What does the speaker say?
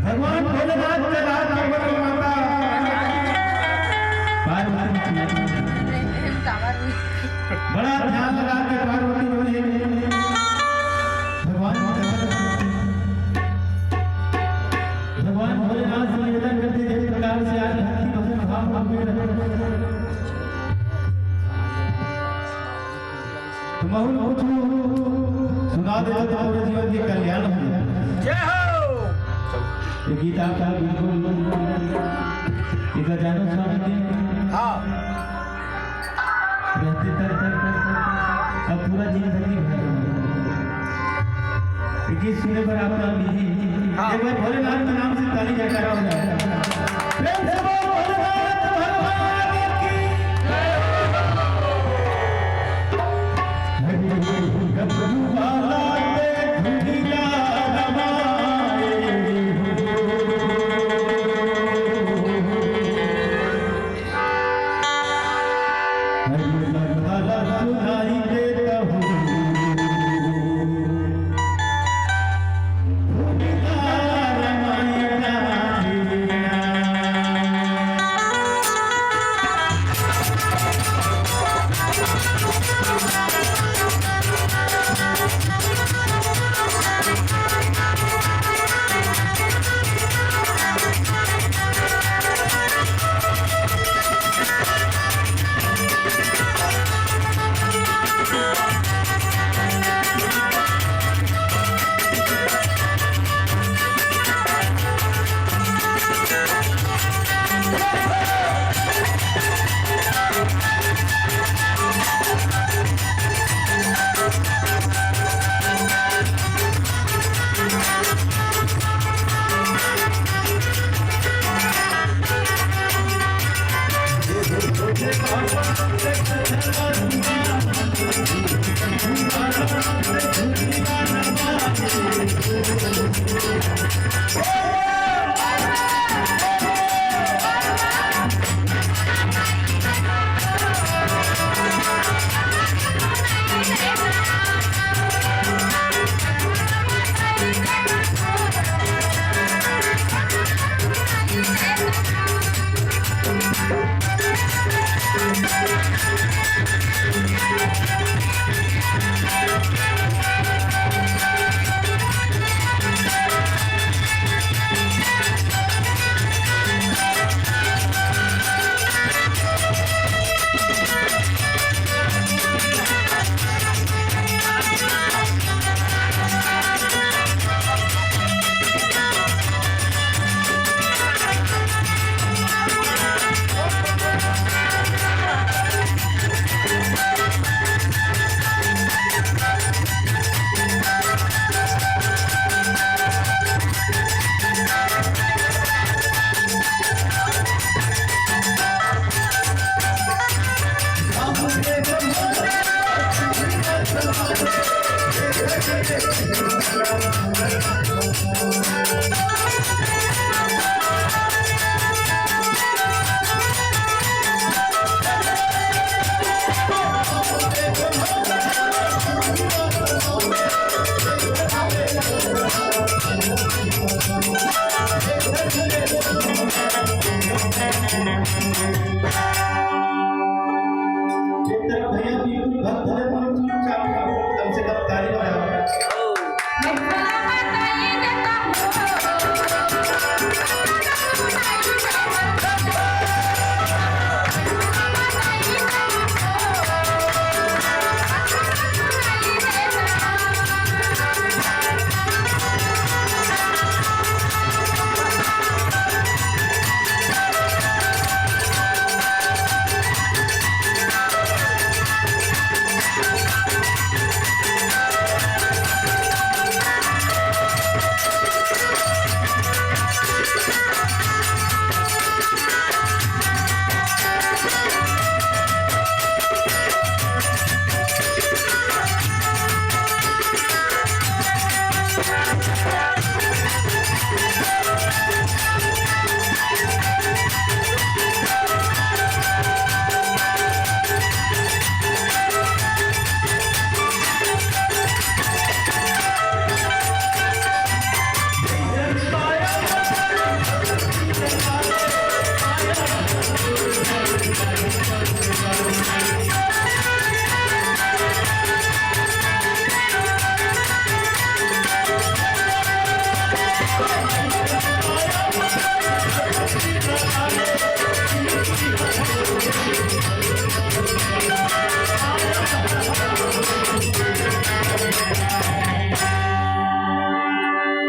भगवान भोलेनाथ के लाल पार्वती माता बड़ा ध्यान लगा के पार्वती बोले भगवान भोलेनाथ से निवेदन करते जिस प्रकार से आज भक्ति भजन भाव में तुम कुछ सुना दे तो पूरे जीवन के कल्याण हो जय हो। ये गीता का बिल्कुल एक जानो स्वामी के हाँ रहते तक अब पूरा जीवन धनी है गीत सुनने पर आपका एक बार भोलेनाथ के नाम से ताली जयकारा हो जाए।